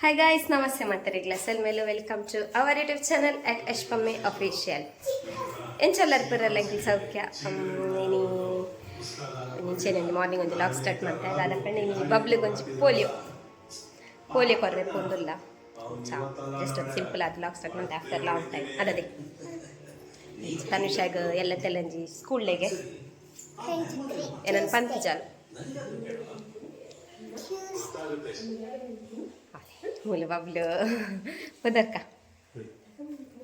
Hi guys, namaste mattarigla. Selmelu welcome to our YouTube channel at Ashpammi Official. Enchalar puralla engil saukya. Nini ninchene morning onju log start manta adapende nini bubble gonju polio korre pondulla. Cha just one simple ad log start manta after long time. Adade. Tanushaga ella telanji school lege. Enan pantijal. मुलं बाबलं पदर का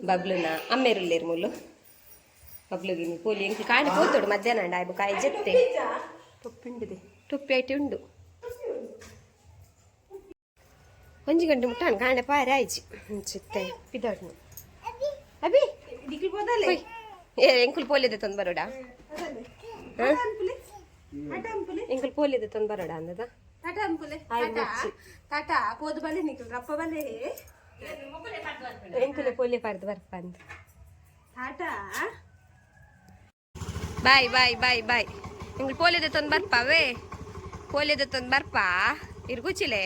बाबलं ना अम्मेरुल्लेर मुलं बाबलं गिनी पोली ink कांड पोतोड मध्याह्न डायब काय जेत्ते टोप्पिंडुदे टोप्पि आइटे उंडु ಒಂಜಿ ಗಂಟೆ ಮುಟ್ಟಾನ ಕಾಂಡ ಪಾರ ಆಯ್ಚಿ ಚಿತ್ತೆ ಪಿದಾಡ್ನು ಅಬಿ ದಿಕ್ಲಿ ಹೋದಲೆ ಏ ಎಂಕುಲ್ ಪೋಲಿದೆ ತಂದು ಬರೋಡ ಎಂಕುಲ್ ಪೋಲಿದೆ ತಂದು ಬರೋಡ ಅಂದದ टाटा अंकुले टाटा पोद बले निकल रप्प बले ಎಂಕುಲೆ ಪೋಲಿ ಪಾರ್ದು ಬರ್ಪಂದು टाटा ಬಾಯ್ ಬಾಯ್ ಬಾಯ್ ಬಾಯ್ ಎಂಕುಲ್ ಪೋಲಿದೆ ತಂದು ಬರ್ಪಾವೆ ಪೋಲಿದೆ ತಂದು ಬರ್ಪಾ ಇರ್ಗುಚಿಲೆ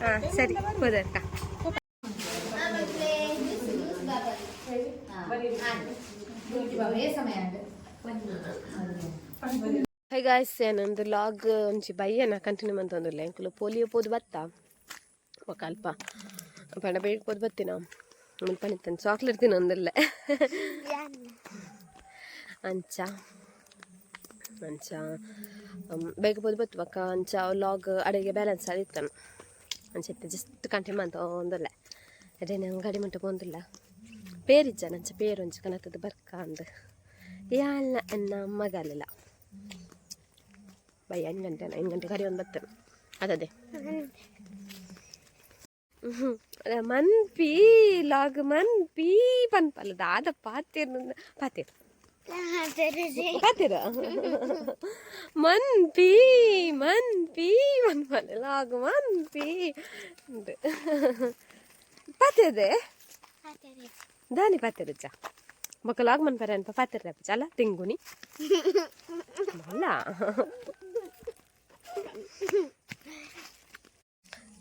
ಹಾಂ ಸರಿ ಹೋದಕ್ಕ ಹೈ ಗಾಯ್ಸ್ ಏನೊಂದು ಲಾಗ್ ಒಂಚಿ ಬಯ್ಯನ ಕಂಟಿನ್ಯೂ ಮಂತೊಂದುಲ್ಲ ಎಂಕುಲು ಪೋಲಿಯೋ ಪೋದು ಬತ್ತ ఒక ಅಲ್ಪ ಪಂಡ ಬೇಗ ಪೋದು ಬತ್ತಿನ ಮುನ್ಪಣಿತ್ತಂದು ಚಾಕ್ಲೇಟ್ ತಿನ್ನೊಂದಿಲ್ಲ ಅಂಚ ಅಂಚ ಬೇಗ ಪೋದು ಬತ್ತು ಅಕ್ಕ ಅಂಚ ಲಾಗ್ ಅಡಿಗೆ ಬ್ಯಾಲೆನ್ಸ್ ಆದಿತ್ತನು ಅಂಚೆತ್ತೆ ಜಸ್ಟ್ ಕಂಟಿನ್ಯೂ ಮಂತ ಒಂದಿಲ್ಲ ಅದೇ ನಂಗೆ ಗಾಡಿ ಮಂಟ ಬಂದಿಲ್ಲ പേരിച്ച നച്ച പേരൊഞ്ച് കനത്തത് ബർക്കാണ്ട് യാള എന്ന മകലല്ല ബയ്യ അഞ്ച് കറി ഒന്ന് ബത്തണം അതതെ ಮನ್ಪಿ ಲಾಗ್ ಮನ್ಪಿ ಪನ್ಪಲ್ಲದ ಆದ ಪಾತಿರ ಮನ್ಪಿ ಮನ್ಪಿ ಪನ್ಪಲ್ಲ ಲಾಗ್ ಮನ್ಪಿ ಪಾತಿರದೆ दानी पातेरचा बक लॉग मन पर्यंत पातेर चला तिंगुनी मला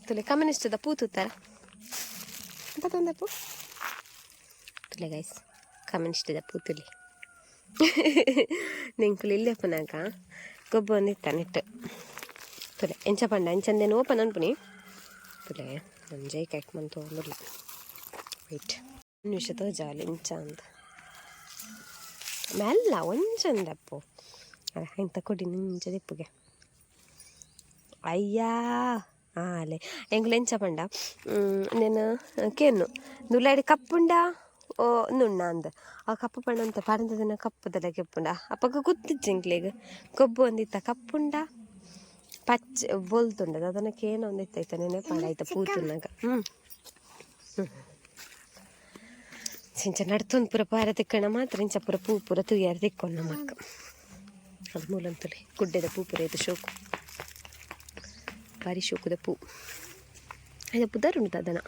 तुले कम्युनिस्ट दा पूत उतार पतंद पू तुले गाइस कम्युनिस्ट दा पूतुली निंकुल इल्ले पनाका गोब्बोंदित्ता निट्ट तुले ಎಂಚ ಪಂಡ ಎಂಚಂದೇನು ಓಪನ್ ಅನ್ಪುನಿ ತುಲೆ ಅಂಜೈ ಕೈಕ್ ಮಂತು ಒಂದುಲ್ಲ ವೈಟ್ ನಿಮಿಷದ ಜಾಲಿ ಇಂಚ ಅಂದ ಮೆಲ್ಲ ಒಂಚಂದಪ್ಪು ಇಂಥ ಕೊಡಿ ನಿಂಚ ದಿಪ್ಪುಗೆ ಅಯ್ಯಾ ಆಲೆ ಎಂಗ್ಲು ಎಂಚ ಪಂಡ నేను ಕೇನು ನುಲ್ಲಾಡಿ ಕಪ್ಪುಂಡ ಓ ನುಣ್ಣ ಅಂದ ಆ ಕಪ್ಪು ಪಂಡ ಅಂತ ಪಡಂದದನ್ನ ಕಪ್ಪುದಲ್ಲ ಕೆಪ್ಪುಂಡ ಅಪ್ಪಗ ಗೊತ್ತಿಚ್ಚ ಎಂಕ್ಲೇಗ ಕೊಬ್ಬು ಒಂದಿತ್ತ ಕಪ್ಪುಂಡ ಪಚ್ಚ ಬೋಲ್ತುಂಡದ ಅದನ್ನ ಕೇನು ಒಂದಿತ್ತೈತ ನೆನೆ ಪಂಡ ಆಯ್ತ ಪೂತುನ್ನಾಗ ಇಂಚ ನಡ್ತೊಂದು ಪೂರ ಪಾರ ತಿಕ್ಕಣ ಮಾತ್ರ ಇಂಚ ಪೂರ ಪೂ ಪೂರ ತುಯ್ಯಾರ ತಿಕ್ಕೊಂಡು ನಮ್ಮಕ್ಕ ಅದು ಮೂಲಂತುಲಿ ಗುಡ್ಡೆದ ಪೂ ಪೂರ ಇದು ಶೋಕು ಭಾರಿ ಶೋಕುದ ಪೂ ಅದು ಪುದರುಂಟು ಅದನ್ನ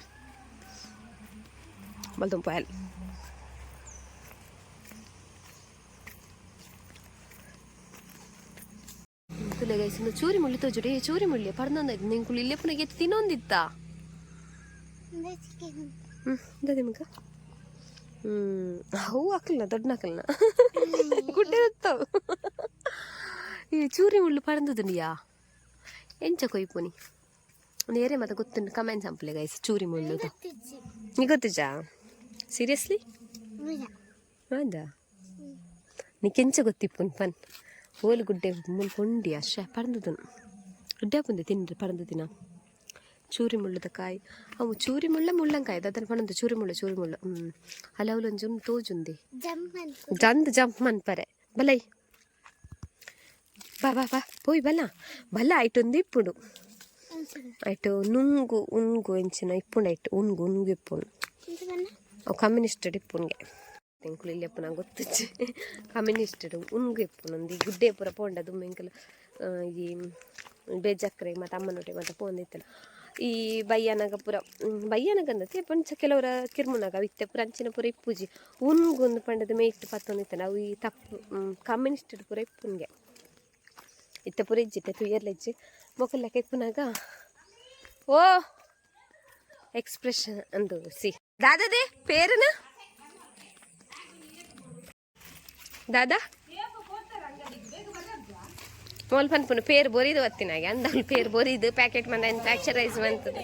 ಬಲ್ತೊಂಪು ಅಲ್ಲಿ ತುಲೆ ಗೈಸಿಂದ ಚೂರಿ ಮುಳ್ಳಿ ತೋಜುಡಿ ಚೂರಿ ಮುಳ್ಳಿ ಪಡ್ದೊಂದಾಯ್ತು ನಿಂಕುಳು ಇಲ್ಲೇ ಪುನಃ ಎತ್ತಿ ತಿನ್ನೊಂದಿತ್ತ ನಿಮ್ಗ ಅವು ಹಾಕಲ್ಲ ದೊಡ್ಡ ಹಾಕಲ್ಲ ಗುಡ್ಡೆ ಇರ್ತಾವ ಈ ಚೂರಿ ಮುಳ್ಳು ಪಡಂದದುಂಡಿಯಾ ಎಂಚ ಕೊಯ್ಪುನಿ ನೇರೆ ಮತ್ತೆ ಗೊತ್ತುಂಟು ಕಮೆಂಟ್ ಸಂಪಲೆ ಗೈಸ್ ಚೂರಿ ಮುಳ್ಳುದು ನೀ ಗೊತ್ತಿಜಾ ಸೀರಿಯಸ್ಲಿ ಹೌದಾ ನೀ ಕೆಂಚ ಗೊತ್ತಿಪ್ಪುನ್ ಪನ್ ಓಲು ಗುಡ್ಡೆ ಮುಲ್ ಪೊಂಡಿ ಅಷ್ಟೇ ಪಡಂದದನು ಗುಡ್ಡೆ ಪುಂದೆ ತಿನ್ರಿ ಪಡಂದು ದಿನ ಚೂರಿ ಮುಳ್ಳದ ಕಾಯಿ ಅವು ಚೂರಿ ಮುಳ್ಳ ಮುಳ್ಳಂಕಾಯಿ ಅದನ್ನು ಪಣಂದು ಚೂರಿ ಮುಳ್ಳು ಅಲವಲೊಂಜು ತೋಜುಂದಿ ಜಂದ್ ಜಂಪ್ ಮನ್ಪರೆ ಬಲೈ ಬಾ ಬಾ ಬಾ ಪೋಯ್ ಬಲ ಬಲ ಆಯ್ಟೊಂದು ಇಪ್ಪುಡು ಆಯ್ತು ನುಂಗು ಉನ್ಗು ಎಂಚಿನ ಇಪ್ಪುಂಡು ಆಯ್ತು ಉನ್ಗು ಇಪ್ಪುಂಡು ಅವು ಕಮ್ಯುನಿಸ್ಟಡ್ ಇಪ್ಪುನ್ಗೆ ಎಂಕುಲು ಇಲ್ಲಿ ಅಪ್ಪನ ಗೊತ್ತಿಚ್ಚೆ ಕಮ್ಯುನಿಸ್ಟಡ್ ಉನ್ಗು ಇಪ್ಪುನು ಒಂದು ಈ ಗುಡ್ಡೆ ಪೂರ ಪೋಂಡ ದುಮ್ಮೆಂಕಲು ಈ ಬೇಜಕ್ರೆ ಮತ್ತು ಅಮ್ಮನೊಟ್ಟೆ ಮತ್ತು ಪೋಂದಿತ್ತಲ್ಲ ಈ ಬಯ್ಯನಾಗ ಪೂರ ಬಯ್ಯನಾಗ ಅಂದತೆ ಪಂಚ ಕೆಲವರ ಕಿರ್ಮುನಾಗ ಇತ್ತೆ ಪೂರ ಅಂಚಿನ ಪೂರ ಇಪ್ಪುಜಿ ಉನ್ಗೊಂದು ಪಂಡದ ಮೇಯ್ತು ಪತ್ತೊಂದಿತ್ತೆ ನಾವು ಈ ತಪ್ಪು ಕಮ್ಯುನಿಸ್ಟ್ ಪೂರ ಇಪ್ಪುನ್ಗೆ ಇತ್ತ ಪೂರ ಇಜ್ಜಿತ್ತೆ ತುಯ್ಯರ್ಲೆಜ್ಜಿ ಮೊಕಲ್ಲೆಕ್ಕ ಇಪ್ಪುನಾಗ ಓ ಎಕ್ಸ್ಪ್ರೆಷನ್ ಅಂದು ಸಿ ದಾದದೇ ಪೇರುನ ದಾದಾ ಮೋಲ್ ಪನ್ಪುನ ಪೇರು ಬೋರಿದು ಹೊತ್ತಿನಾಗೆ ಅಂದ ಪೇರು ಬೋರಿದು ಪ್ಯಾಕೆಟ್ ಮಂದ ಫ್ಯಾಕ್ಚರೈಸ್ ಬಂತದ್ದು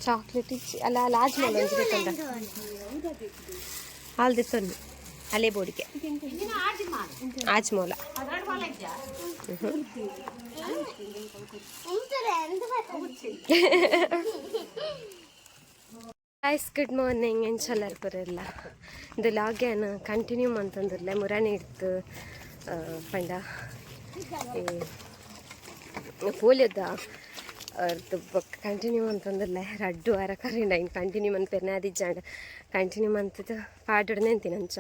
ಚಾಕ್ಲೇಟ್ ಇಚ್ಚಿ ಅಲ್ಲ ಅಲ್ಲ ಆಜ್ಮೋಲ್ ಒಂದು ಬೇಕಂದ ಹಾಲ್ದಿತ್ತೊಂದು ಅಲೆ ಬೋಡಿಗೆ ಆಜ್ಮೋಲ ಗೈಸ್ ಗುಡ್ ಮಾರ್ನಿಂಗ್ ಎಂಚಲ್ಲರ್ ಪುರೆಲ್ಲ ಇದು ಲಾಗ್ಯಾನ ಕಂಟಿನ್ಯೂ ಅಂತಂದಿರಲ್ಲ ಮುರಾಣಿ ಇಡ್ತು ಪಂಡ ಪೋಲಿಯೋದ ಅವ್ರದ್ದು ಕಂಟಿನ್ಯೂ ಅಂತಂದಿರಲ್ಲ ರಡ್ಡು ವಾರ ಕರೀಂಡ ಇನ್ನು ಕಂಟಿನ್ಯೂ ಮಂತ್ ಪೆರ್ನೆ ಅದಿಜ್ಜಾಂಡ ಕಂಟಿನ್ಯೂ ಮಂತದ್ದು ಪಾಡೋಡನೆ ಅಂತೀನಿ ಅಂಚ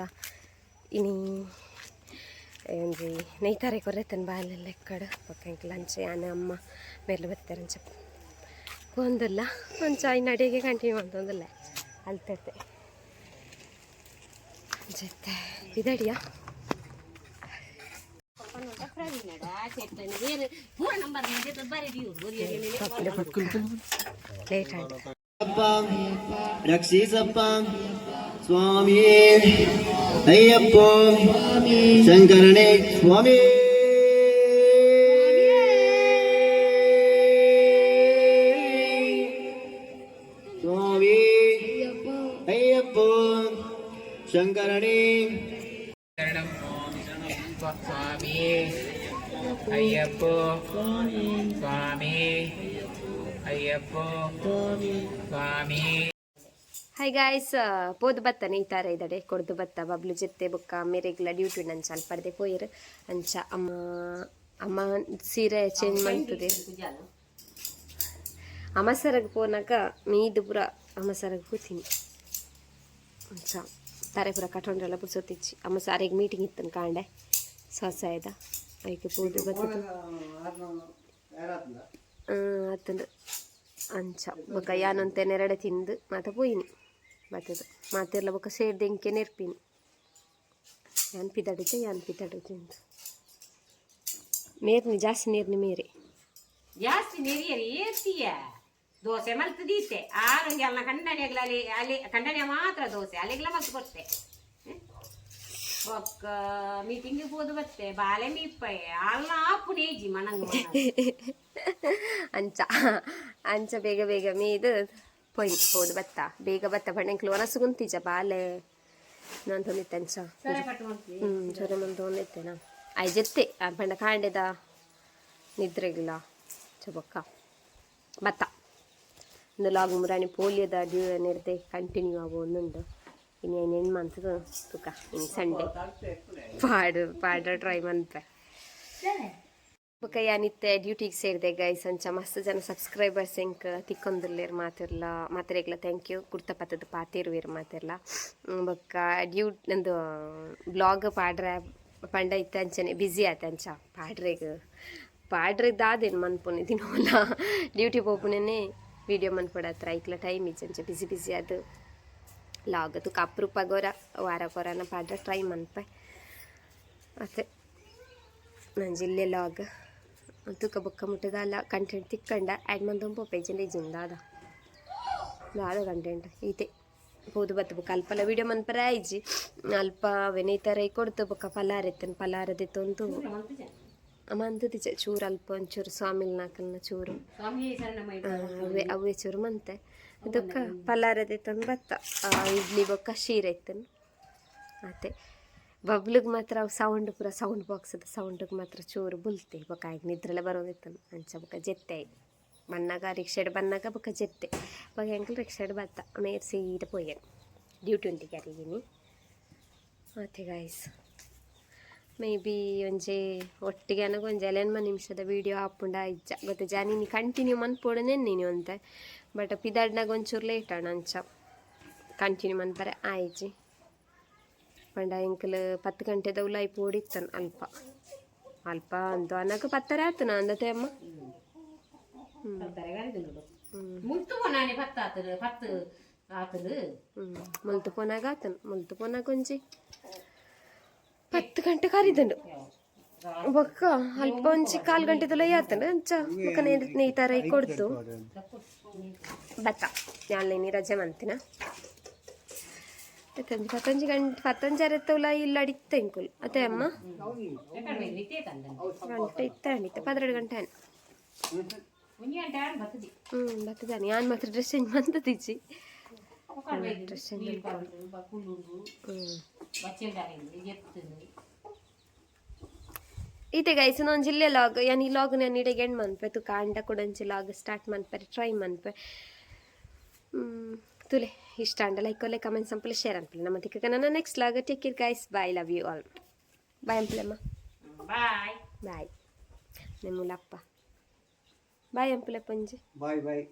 ಇನಿ ಒಂಜಿ ನೈತಾರೆ ಕೊರ್ರೆತನ ಬಾಲೆಲ್ಲ ಎಕ್ಕಡು ಪಕ್ಕ ಲಂಚ್ ಯಾನೆ ಅಮ್ಮ ಮೇಲೆ ಬರ್ತಾರೆ ಅಂಚ ಒಂದಲ್ಲ ಅಂಚ ಇನ್ನು ಅಡಿಗೆ ಕಂಟಿನ್ಯೂ ಅಂತಂದಿಲ್ಲ ಅಲ್ತೈತೆ ಜೊತೆ ಇದಡಿಯಾ ಲೇಟ್ ಆಯ್ತು ರಕ್ಷಿಸಪ್ಪ ಸ್ವಾಮಿ ಅಯ್ಯಪ್ಪ ಶಂಕರನೇ ಸ್ವಾಮಿ ಸ್ವಾಮಿ ಅಯ್ಯಪ್ಪ ಶಂಕರನೇ ಸ್ವಾಮಿ ಅಯ್ಯಪ್ಪ ಸ್ವಾಮಿ ಅಯ್ಯಪ್ಪ ಸ್ವಾಮಿ. ಹಾಯ್ ಗಾಯ್ಸ್ ಪೋದು ಬತ್ತ ನೀತಾರೆ ಇದ್ದಡೆ ಕೊಡ್ದು ಬತ್ತ ಬಬ್ಲು ಜೊತೆ ಬೊಕ್ಕ ಮೇರೆಗ್ಲ ಡ್ಯೂಟಿ ನಂಚ ಅಲ್ಪರ್ದೆ ಪೋಯಿರು ಅಂಚ ಅಮ್ಮ ಅಮ್ಮ ಸೀರೆ ಚೇಂಜ್ ಮಾಡ್ತದೆ ಅಮ್ಮಸರಗೆ ಪೋನಾಗ ಮೀದು ಪುರ ಅಮ್ಮಸರಗೆ ಕೂತೀನಿ ಅಂಚ ತಾರೆ ಪುರ ಕಟ್ಕೊಂಡ್ರೆಲ್ಲ ಪುರ್ಸೊತ್ತಿಚ್ಚಿ ಅಮ್ಮ ಸಾರಿಗೆ ಮೀಟಿಂಗ್ ಇತ್ತನ್ ಕಾಂಡೆ ಸ್ವಸಾಯದ ಅದಕ್ಕೆ ಪೋದು ಬತ್ತದು ಅತ್ತಂದು ಅಂಚ ಬೊಕ್ಕ ಯಾನೊಂತೆ ನೆರಡೆ ತಿಂದು ಮಾತ ಪೋಯಿನಿ ಬತ್ತದು ಮಾತೆಲ್ಲ ಬೊಕ್ಕ ಸೇರ್ದೆಂಕೆ ನೆರ್ಪಿನಿ ಯಾನ್ ಪಿದಾಡಿದ್ದೆ ಅಂತ ಮೇರ್ನಿ ಜಾಸ್ತಿ ನೀರ್ನಿ ಮೇರೆ ಜಾಸ್ತಿ ನೆರಿಯರಿ ಏರ್ತೀಯ ದೋಸೆ ಮಲ್ತದೀತೆ ಆರೋಗ್ಯ ಕಂಡನೆಗಳಲ್ಲಿ ಅಲ್ಲಿ ಕಂಡನೆ ಮಾತ್ರ ದೋಸೆ ಅಲ್ಲಿಗೆಲ್ಲ ಮಲ್ತು ಕೊಡ್ತೆ ಒಕ್ಕ ಮೀಟಿಂಗ್ ಹೋದು ಬತ್ತೆ ಬಾಲೆ ಮೀಪ್ಪೆ ಅಲ್ಲ ಆಪು ನೇಜಿ ಮನಂಗ ಅಂಚ ಅಂಚ ಬೇಗ ಬೇಗ ಮೀದು ಪೊಯ್ನಿ ಹೋದು ಬತ್ತ ಬೇಗ ಬತ್ತ ಬಣ್ಣಂಕ್ಲು ಒನಸು ಕುಂತಿಜ ಬಾಲೆ ನಾನು ತೊಂದಿತ್ತೆ ಅಂಚ ಚೊರೆ ಮುಂದೆ ತೊಂದಿತ್ತೇನಾ ಆಯ್ ಜೊತೆ ಪಂಡ ಕಾಂಡೆದ ನಿದ್ರೆಗಿಲ್ಲ ಚೊಬೊಕ್ಕ ಬತ್ತ ಒಂದು ಲಾಗ್ ಮುರಾಣಿ ಪೋಲಿಯೋದ ಡ್ಯೂ ನಿರ್ದೆ ಕಂಟಿನ್ಯೂ ಆಗೋ ಒಂದುಂಡು ಇನ್ನು ಏನು ಹೆಣ್ಣು ಮಂತದು ತುಕ ಇನ್ನು ಸಂಡೆ ಪಾಡ ಟ್ರೈ ಮಂತ್ರೆ ಬೊಕ್ಕ ಯಾನಿತ್ತೆ ಡ್ಯೂಟಿಗೆ ಸೇರಿದೆ ಗೈಸ್ ಅಂಚ ಮಸ್ತ್ ಜನ ಸಬ್ಸ್ಕ್ರೈಬರ್ಸ್ ಎಂಕ್ ತಿಕ್ಕೊಂದಿರ್ಲೇರು ಮಾತಿರ್ಲ ಥ್ಯಾಂಕ್ ಯು ಕುರ್ತ ಪತ್ತದ ಪಾತಿರುವೇರು ಮಾತಿರ್ಲ ಬೊಕ್ಕ ನಂದು ಬ್ಲಾಗ್ ಪಾಡ್ರೆ ಪಂಡ ಇತ್ತೆ ಅಂಚನೆ ಬ್ಯುಸಿ ಆಯ್ತು ಅಂಚ ಪಾಡ್ರೆದಾದೇನು ಮನ್ಪುನೆ ದಿನವಲ್ಲ ಡ್ಯೂಟಿ ಹೋಗ್ಪುನೇ ವೀಡಿಯೋ ಮನ್ಪಡತ್ರ ಐಕ್ಲ ಟೈಮ್ ಇಚ್ಚಂಚ ಬಿಸಿ ಅದು ಲಾಗ್ ತುಕ ಅಪ್ರೂಪಗೋರ ವಾರಕ್ಕೊರನ ಪಾಡ್ರೆ ಟ್ರೈ ಮನ್ಪೆ ಅತ್ತೆ ನನ್ನ ಜಿಲ್ಲೆ ಲಾಗ್ ತುಕ ಬೊಕ್ಕ ಮುಟ್ಟದಲ್ಲ ಕಂಟೆಂಟ್ ತಿಕ್ಕಂಡ ಆ್ಯಡ್ ಮಂದೊಂದು ಪೇಜಲ್ಲಿ ಜಿಂದಾದ ಕಂಟೆಂಟ್ ಈತೆ ಹೋದು ಬತ್ತು ಬೊಕ್ಕ ಅಲ್ಪಲ ವೀಡಿಯೋ ಮನ್ಪರ ಇಜ್ಜಿ ಅಲ್ಪ ವೆನೈತರ ಕೊಡ್ತು ಬೊಕ್ಕ ಪಲಾರೆತ್ತನ್ ಪಲಾರದೆತ್ತೊಂದು ಮಂತದಿಚ್ಚ ಚೂರು ಅಲ್ಪ ಒಂಚೂರು ಸ್ವಾಮಿಲ್ ನಾಕಲ್ನ ಚೂರು ಅವೇ ಚೂರು ಮಂತೆ ಅದಕ್ಕೆ ಪಲಾರದೆತ್ತಂದು ಬತ್ತ ಇಡ್ಲಿ ಬೊಕ್ಕ ಶೀರೆ ಇತ್ತನು ಅತ್ತೆ ಬಬ್ಲಿಗೆ ಮಾತ್ರ ಅವು ಸೌಂಡ್ ಪೂರ ಸೌಂಡ್ ಬಾಕ್ಸದ ಸೌಂಡಿಗೆ ಮಾತ್ರ ಚೂರು ಬುಲ್ತೆ ಬೊಕ್ಕ ಆಗ ನಿದ್ರೆಲ್ಲ ಬರೋದಿತ್ತನು ಅಂಚ ಬೊಕ್ಕ ಜೆತ್ತೆ ಬನ್ನಾಗ ರಿಕ್ಷಾಡ್ ಬನ್ನಾಗ ಬೊಕ್ಕ ಜೆತ್ತೆ ಬೊಕ್ಕ ಎಂಕಲ್ ರಿಕ್ಷಾಡ್ ಬತ್ತ ಮೇರ್ ಸೀದ ಪೋಯ್ಯನು ಡ್ಯೂಟಿ ಉಂಟಿಗೆ ಅರಿಗಿನಿ ಮತ್ತೆ ಗಾಯ್ಸ್ ಮೇ ಬಿ ಒಂಜೆ ಒಟ್ಟಿಗೆ ನನಗೆ ಒಂಜೆ 11 ನಿಮಿಷದ ವೀಡಿಯೋ ಹಾಪುಂಡ ಇಜ್ಜ ಗೊತ್ತ ಜಾನಿನಿ ಕಂಟಿನ್ಯೂ ಮನ್ಪೋಡನೆ ನೀನು ಅಂತ ಬಟ್ ಪಿದಾಡ್ನಾಗ ಒಂಚೂರು ಲೇಟ್ ಆಣ ಅಂಚ ಕಂಟಿನ್ಯೂ ಮನ್ಪರೆ ಆಯ್ಜಿ ಪಂಡ ಎಂಕಲ್ 10 ಗಂಟೆದ ಉಲಾಯಿ ಪೋಡಿತ್ತನು ಅಲ್ಪ ಅಂತೂ ಅನ್ನಕ್ಕೆ 10 ಆಯ್ತು ನಾ ಅಂದತೆ ಅಮ್ಮ ಮುಂತು ನಾನೇ ಭತ್ತ ಆತದು ಮುಲ್ತು ಪೋನಾಗ ಆತನು ಮುಲ್ತು ಪೋನಾಗ ಒಂಜಿ 10 ಗಂಟೆ ಕರಿದಂಡು ಬೊಕ್ಕ ಅಲ್ಪ ಒಂಚಿ 4 ಗಂಟೆದಲ್ಲ ಆತಂಡು ಅಂಚ ಬೊಕ್ಕ ನೇಯ್ತಾರ ಕೊಡ್ತು ಬತ್ತ ನಾಳೆ ರಜೆ ಮಂತಿನ 15 ಅರೆತ್ತವಲ್ಲ ಇಲ್ಲ ಅಡಿತ್ತೆ ಇಂಕುಲ್ ಅದೇ ಅಮ್ಮ ಗಂಟೆ ಇತ್ತ ಅಡಿತ್ತೆ 12 ಗಂಟೆ ಬರ್ತದಾನೆ ನಾನು ಮಾತ್ರ ಡ್ರೆಸ್ ಚೇಂಜ್ ಮಂತದಿಜ್ಜಿ ಡ್ರೆಸ್ ಚೇಂಜ್ ಈತೆ ಗೈಸ್ ನಾನು ಜಿಲ್ಲೆ ಲಾಗ್ ಯಾನ್ ಈ ಲಾಗ್ ನಾನು ಇಡೆಗೆ ಎಂಡ್ ಮನ್ಪೆ ತು ಕಾಂಡ ಕೊಡಂಚಿ ಲಾಗ್ ಸ್ಟಾರ್ಟ್ ಮನ್ಪರೆ ಟ್ರೈ ಮನ್ಪೆ ತುಲೆ ಇಷ್ಟ ಅಂಡ ಲೈಕ್ ಕೊಲೆ ಕಮೆಂಟ್ಸ್ ಅಂಪಲೆ ಶೇರ್ ಅಂಪಲೆ ನಮ್ಮ ತಿಕ್ಕ ನನ್ನ next vlog take care guys bye love you all bye ಅಂಪಲೆಮ್ಮ ಬಾಯ್ ನಿಮ್ಮುಲಪ್ಪ ಬಾಯ್ ಅಂಪಲೆ ಪಂಜಿ ಬಾಯ್ ಬಾಯ್